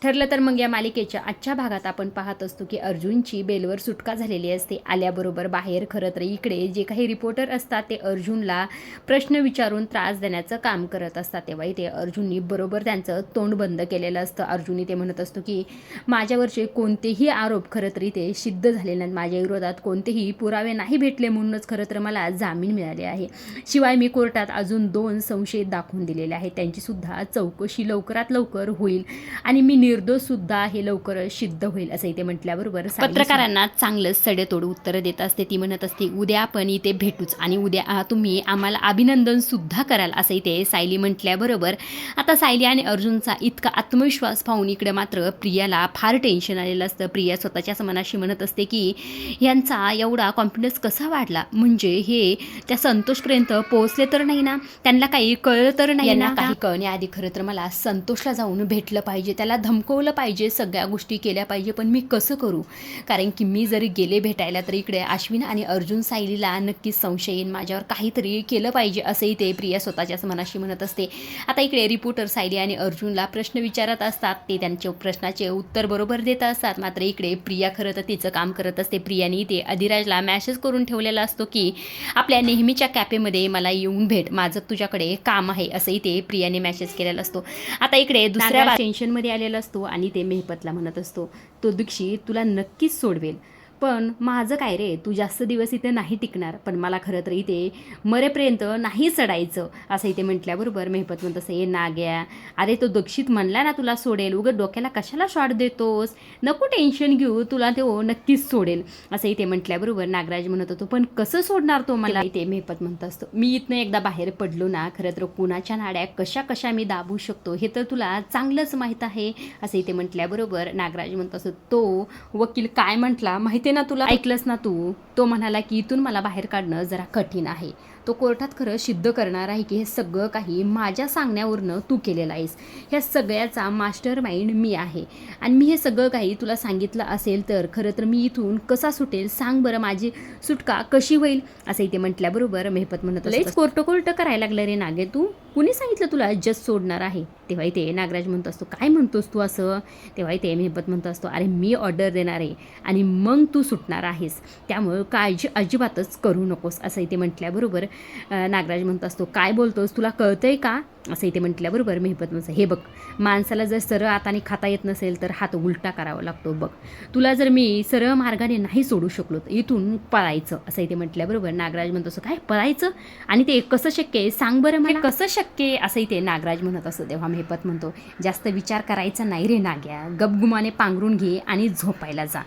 ठरलं तर मग या मालिकेच्या आजच्या भागात आपण पाहत असतो की अर्जुनची बेलवर सुटका झालेली असते. आल्याबरोबर बाहेर खरं तर इकडे जे काही रिपोर्टर असतात ते अर्जुनला प्रश्न विचारून त्रास देण्याचं काम करत असतात. तेव्हा इथे अर्जुननी बरोबर त्यांचं तोंड बंद केलेलं असतं. अर्जुननी ते म्हणत असतो की माझ्यावरचे कोणतेही आरोप खरं तर इथे सिद्ध झाले नाहीत, माझ्या विरोधात कोणतेही पुरावे नाही भेटले, म्हणूनच खरं तर मला जामीन मिळाले आहे. शिवाय मी कोर्टात अजून 2 संशयित दाखवून दिलेले आहेत, त्यांचीसुद्धा चौकशी लवकरात लवकर होईल आणि मी निर्दोष सुद्धा हे लवकरच सिद्ध होईल असं इथे म्हटल्याबरोबर पत्रकारांना चांगलंच सडेतोड उत्तर देत असते. ती म्हणत असते उद्या आपण इथे भेटूच आणि उद्या तुम्ही आम्हाला अभिनंदन सुद्धा कराल असं इथे सायली म्हटल्याबरोबर आता सायली आणि अर्जुनचा इतका आत्मविश्वास पाहून इकडे मात्र प्रियाला फार टेन्शन आलेलं असतं. प्रिया स्वतःच्याच मनाशी म्हणत असते की यांचा एवढा कॉन्फिडन्स कसा वाढला, म्हणजे हे त्या संतोषपर्यंत पोहोचले तर नाही ना, त्यांना काही कळलं तर नाही ना. काही कळण्याआधी खरं तर मला संतोषला जाऊन भेटलं पाहिजे, त्याला धमकवलं पाहिजे, सगळ्या गोष्टी केल्या पाहिजे, पण मी कसं करू, कारण की मी जरी गेले भेटायला तर इकडे अश्विन आणि अर्जुन सायलीला नक्कीच संशय येईल, माझ्यावर काहीतरी केलं पाहिजे असंही ते प्रिया स्वतःच्याच मनाशी म्हणत असते. आता इकडे रिपोर्टर सायली आणि अर्जुनला प्रश्न विचारत असतात, ते त्यांच्या प्रश्नाचे उत्तर बरोबर देत असतात. मात्र इकडे प्रिया खरं तर तिचं काम करत असते. प्रियाने ते अधिराजला मेसेज करून ठेवलेला असतो की आपल्या नेहमीच्या कॅफेमध्ये मला येऊन भेट, माझं तुझ्याकडे काम आहे असंही ते प्रियाने मेसेज केलेला असतो. आता इकडे दुसऱ्या टेन्शनमध्ये आलेला असतो आणि ते मेहपतला म्हणत असतो तो दीक्षित तुला नक्कीच सोडवेल, पण माझं काय रे, तू जास्त दिवस इथे नाही टिकणार, पण मला खरं तर इथे मरेपर्यंत नाही चढायचं असं इथे म्हटल्याबरोबर मेहपत म्हणत असं ये नाग्या, अरे तो दीक्षित म्हणला ना तुला सोडेल, उगं डोक्याला कशाला शॉट देतोस, नको टेन्शन घेऊ, तुला तो नक्कीच सोडेल असं इथे म्हटल्याबरोबर नागराज म्हणत होतो पण कसं सोडणार तो मला. इथे मेहपत म्हणत असतो मी इथनं एकदा बाहेर पडलो ना, खरं तर कुणाच्या नाड्या कशा कशा मी दाबू शकतो हे तर तुला चांगलंच माहीत आहे असं इथे म्हटल्याबरोबर नागराज म्हणत असतो तो वकील काय म्हटला माहिती ना तुला, ऐकलंस ना तू, तो म्हणाला की इथून मला बाहेर काढणं जरा कठीण आहे, तो कोर्टात खरं सिद्ध करणार आहे की हे सगळं काही माझ्या सांगण्यावरनं तू केलेलं आहेस, ह्या सगळ्याचा मास्टर माइंड मी आहे आणि मी हे सगळं काही तुला सांगितलं असेल तर खरं तर मी इथून कसा सुटेल सांग बरं, माझी सुटका कशी होईल असं इथे म्हटल्याबरोबर मेहपत म्हणत लयच कोर्ट करायला लागलं रे नागे तू, कुणी सांगितलं तुला जज सोडणार आहे. तेव्हा इथे नागराज म्हणतो असतो काय म्हणतोस तू असं, तेव्हा इथे मेहपत म्हणतो असतो अरे मी ऑर्डर देणार आहे आणि मग तू सुटणार आहेस, त्यामुळं काळजी अजिबातच करू नकोस असं इथे म्हटल्याबरोबर नागराज म्हणत असतो काय बोलतोस, तुला कळतंय का असं इथे म्हटल्याबरोबर मेहपत म्हणतो हे बघ, माणसाला जर सरळ हाताने खाता येत नसेल तर हात उलटा करावा लागतो बघ, तुला जर मी सरळ मार्गाने नाही सोडू शकलो तर इथून पळायचं असं इथे म्हटल्याबरोबर नागराज म्हणतो असं काय पळायचं आणि ते कसं शक्य आहे सांग बरं मला, कसं शक्य आहे असं इथे नागराज म्हणत असतो. तेव्हा मेहपत म्हणतो जास्त विचार करायचा नाही रे नाग्या, गपगुमाने पांघरून घे आणि झोपायला जा,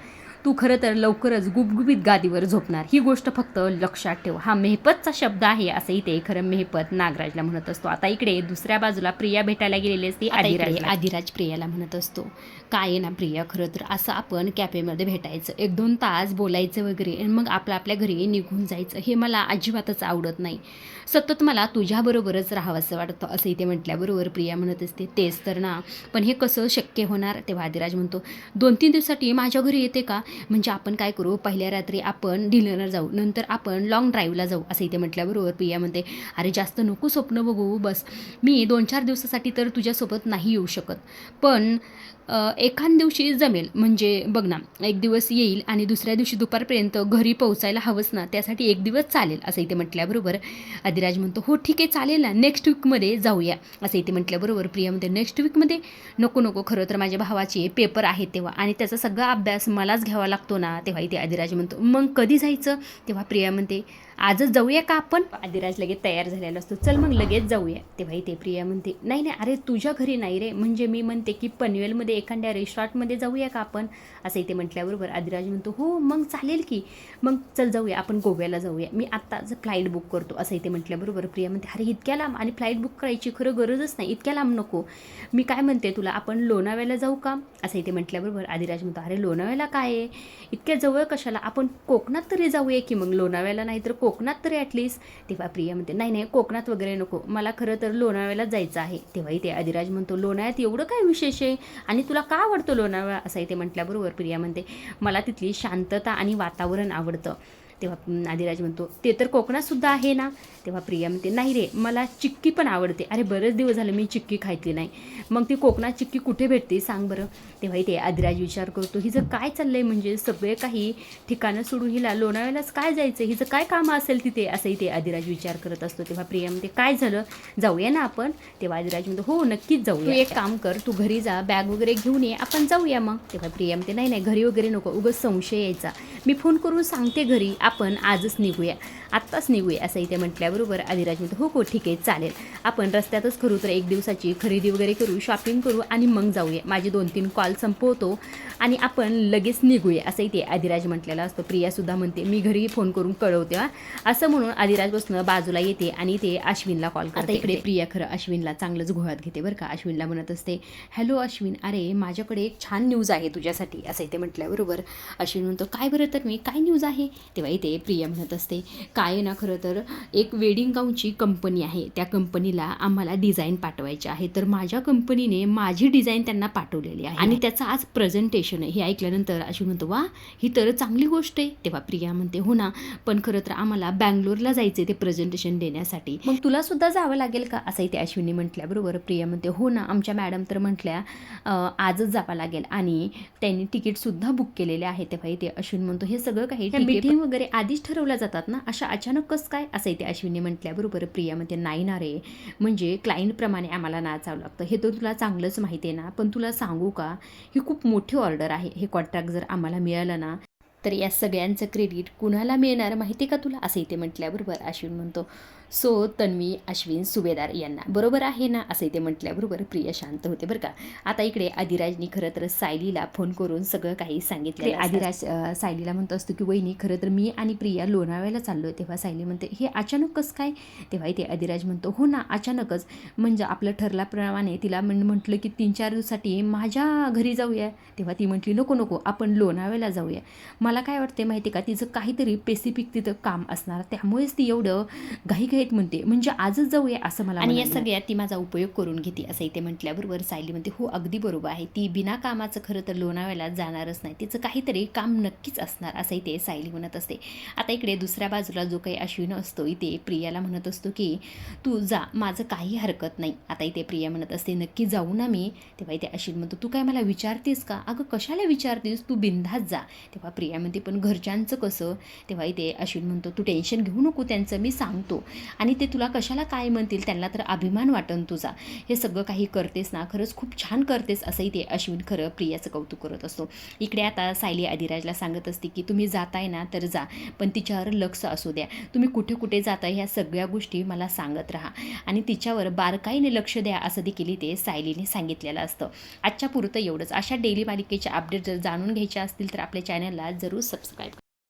तू खरं तर लवकरच गुबगुबीत गादीवर झोपणार, ही गोष्ट फक्त लक्षात ठेव, हा मेहपतचा शब्द आहे असंही ते खरं मेहपत नागराजला म्हणत असतो. आता इकडे दुसऱ्या बाजूला प्रिया भेटायला गेलेली असते. आदिराज प्रियाला म्हणत असतो काय आहे ना प्रिया, खरं तर असं आपण कॅफेमध्ये भेटायचं, 1-2 तास बोलायचं वगैरे आणि मग आपल्या घरी निघून जायचं, हे मला अजिबातच आवडत नाही, सतत मला तुझ्याबरोबरच राहावंसं वाटतं असं इथे म्हटल्याबरोबर प्रिया म्हणत असते तेच तर ना, पण हे कसं शक्य होणार. तेव्हा आदिराज म्हणतो 2-3 दिवसासाठी माझ्या घरी येते का, म्हणजे आपण काय करू, पहिल्या रात्री आपण डिनरला जाऊ, नंतर आपण लॉंग ड्राईव्हला जाऊ असं इथे म्हटल्याबरोबर प्रिया म्हणते अरे जास्त नको स्वप्न बघू, बस मी 2-4 दिवसासाठी तर तुझ्यासोबत नाही येऊ शकत, पण एखाद दिवशी जमेल, म्हणजे बघ ना 1 दिवस येईल आणि दुसऱ्या दिवशी दुपारपर्यंत घरी पोहोचायला हवंच ना, त्यासाठी 1 दिवस चालेल असं इथे म्हटल्याबरोबर आदिराज म्हणतो हो ठीक आहे चालेल ना, नेक्स्ट वीकमध्ये जाऊया असं इथे म्हटल्याबरोबर प्रिया म्हणते नेक्स्ट वीकमध्ये नको, खरं तर माझ्या भावाचे पेपर आहेत तेव्हा आणि त्याचा सगळा अभ्यास मलाच घ्यावा लागतो ना. तेव्हा इथे आदिराज म्हणतो मग कधी जायचं, तेव्हा प्रिया म्हणते आजच जाऊया का आपण, आदिराज लगेच तयार झालेला असतो चल मग लगेच जाऊया. तेव्हा इथे प्रिया म्हणते नाही अरे तुझ्या घरी नाही रे, म्हणजे मी म्हणते की पनवेलमध्ये एखाद्या रेस्टॉरंटमध्ये जाऊया का आपण असं इथे म्हटल्याबरोबर आदिराज म्हणतो हो मग चालेल की, मग चल जाऊया आपण गोव्याला जाऊया, मी आत्ताच फ्लाईट बुक करतो असं इथे म्हटल्याबरोबर प्रिया म्हणते अरे इतक्या लांब आणि फ्लाईट बुक करायची खरं गरजच नाही, इतक्या लांब नको, मी काय म्हणते तुला आपण लोणावळ्याला जाऊ का असं इथे म्हटल्याबरोबर आदिराज म्हणतो अरे लोणावळ्याला काय आहे, इतक्या जवळ कशाला, आपण कोकणात तरी जाऊया की, मग लोणावळ्याला नाही तर कोकणात तरी ॲटलिस्ट. तेव्हा प्रिया म्हणते नाही कोकणात वगैरे नको, मला खरं तर लोणावळ्यालाच जायचं आहे. तेव्हा इथे आदिराज म्हणतो लोणावळ्यात एवढं काय विशेष आहे आणि तुला का आवडतं लोणावळा असं इथे म्हटल्याबरोबर प्रिया म्हणते मला तिथली शांतता आणि वातावरण आवडतं, तेव्हा आदिराज म्हणतो ते तर कोकणातसुद्धा आहे ना. तेव्हा प्रिया म्हणते नाही रे, मला चिक्की पण आवडते. अरे बरेच दिवस झाले मी चिक्की खायची नाही. मग ती कोकणात चिक्की कुठे भेटते सांग बरं. तेव्हा इथे आदिराज विचार करतो हिचं काय चाललंय, म्हणजे सगळे काही ठिकाणं सोडून हिला लोणावळ्यालाच काय जायचं, हिचं काय काम असेल तिथे, असं इथे आदिराज विचार करत असतो. तेव्हा प्रिया म्हणते काय झालं, जाऊया ना आपण. तेव्हा आदिराज म्हणतो हो नक्कीच जाऊया, तू एक काम कर, तू घरी जा, बॅग वगैरे घेऊन ये, आपण जाऊया मग. तेव्हा प्रिया म्हणते नाही नाही घरी वगैरे नको, उगाच संशय यायचा, मी फोन करून सांगते घरी, आपण आजच निघूया, आत्ताच निघूया, असं इथे म्हटल्याबरोबर आदिराज म्हणतो हो हो ठीक आहे चालेल, आपण रस्त्यातच करू तर 1 दिवसाची खरेदी वगैरे करू, शॉपिंग करू आणि मग जाऊया, माझे 2-3 कॉल संपवतो आणि आपण लगेच निघूया, असं इथे आदिराज म्हटलेला असतो. प्रियासुद्धा म्हणते मी घरी फोन करून कळवते असं म्हणून आदिराज बसणं बाजूला येते आणि ते अश्विनला कॉल करते. इकडे प्रिया खरं अश्विनला चांगलंच घोळात घेते बरं का. अश्विनला म्हणत असते हॅलो अश्विन, अरे माझ्याकडे एक छान न्यूज आहे तुझ्यासाठी, असं इथे म्हटल्याबरोबर अश्विन म्हणतो काय बरं तर मी काय न्यूज आहे. तेव्हा इथे प्रिया म्हणत असते काय ना, खरं तर एक वेडिंग गाऊनची कंपनी आहे, त्या कंपनीला आम्हाला डिझाईन पाठवायची आहे, तर माझ्या कंपनीने माझी डिझाईन त्यांना पाठवलेली आहे आणि त्याचं आज प्रेझेंटेशन आहे. हे ऐकल्यानंतर अश्विन म्हणतो वा ही तर चांगली गोष्ट आहे. तेव्हा प्रिया म्हणते हो ना, पण खरं तर आम्हाला बँगलोरला जायचे ते प्रेझेंटेशन देण्यासाठी, मग तुला सुद्धा जावं लागेल का, असं इथे अश्विनी म्हटल्याबरोबर प्रिया म्हणते हो ना, आमच्या मॅडम तर म्हटल्या आजच जावं लागेल आणि त्यांनी तिकीटसुद्धा बुक केलेले आहे. तेव्हा इथे अश्विन म्हणतो हे सगळं काही मीटिंग वगैरे आधीच ठरवल्या जातात ना, अशा अचानक कसं काय, असं इथे अश्विनी म्हटल्याबरोबर प्रिया म्हणते नाही ना रे, म्हणजे क्लायंटप्रमाणे आम्हाला नाचावं लागतं, हे तर तुला चांगलंच माहिती आहे ना, पण तुला सांगू का ही खूप मोठी ऑर्डर आहे, हे कॉन्ट्रॅक्ट जर आम्हाला मिळालं ना तर या सगळ्यांचं क्रेडिट कुणाला मिळणार माहिती आहे का तुला, असं इथे म्हटल्याबरोबर अश्विन म्हणतो सो तन्वी अश्विन सुभेदार यांना, बरोबर आहे ना, असं इथे म्हटल्याबरोबर प्रिया शांत होते बरं का. आता इकडे आदिराजनी खरं तर सायलीला फोन करून सगळं काही सांगितलं. आदिराज सायलीला म्हणतो असतो की वहिनी खरं तर मी आणि प्रिया लोणावळ्याला चाललो. तेव्हा सायली म्हणते हे अचानक कसं काय. तेव्हा इथे आदिराज म्हणतो हो ना अचानकच, म्हणजे आपलं ठरल्याप्रमाणे तिला म्हटलं की 3-4 दिवसासाठी माझ्या घरी जाऊया. तेव्हा ती म्हटली नको नको आपण लोणावळ्याला जाऊया. मला काय वाटते माहिती का, तिचं काहीतरी स्पेसिफिक तिथं काम असणार, त्यामुळेच ती एवढं घाईघाईत म्हणते, म्हणजे आजच जाऊया असं मला, आणि या सगळ्यात ती माझा उपयोग करून घेते, असं इथे म्हटल्याबरोबर सायली म्हणते हो अगदी बरोबर आहे, ती बिना कामाचं खरं तर लोणावळ्याला जाणारच नाही, तिचं काहीतरी काम नक्कीच असणार, असं इथे सायली म्हणत असते. आता इकडे दुसऱ्या बाजूला जो काही अश्विन असतो इथे प्रियाला म्हणत असतो की तू जा, माझं काही हरकत नाही. आता इथे प्रिया म्हणत असते नक्की जाऊ ना मी. तेव्हा इथे अश्विन म्हणतो तू काय मला विचारतेस का, अगं कशाला विचारतेस, तू बिनधास्त जा. तेव्हा प्रिया म्हणते पण घरच्यांचं कसं. तेव्हा इथे अश्विन म्हणतो तू टेन्शन घेऊ नको, त्यांचं मी सांगतो, आणि ते तुला कशाला काय म्हणतील, त्यांना तर अभिमान वाटन तुझा, हे सगळं काही करतेस ना, खरंच खूप छान करतेस, असंही ते अश्विन खरं प्रियाचं कौतुक करत असतो. इकडे आता सायली आदिराजला सांगत असते की तुम्ही जाताय ना तर जा, पण तिच्यावर लक्ष असू द्या, तुम्ही कुठे कुठे जाताय ह्या सगळ्या गोष्टी मला सांगत राहा आणि तिच्यावर बारकाईने लक्ष द्या, असं देखील ते सायलीने सांगितलेलं असतं. आजच्या पुरतं एवढंच. अशा डेली मालिकेच्या अपडेट जर जाणून घ्यायच्या असतील तर आपल्या चॅनलला जरूर सबस्क्राईब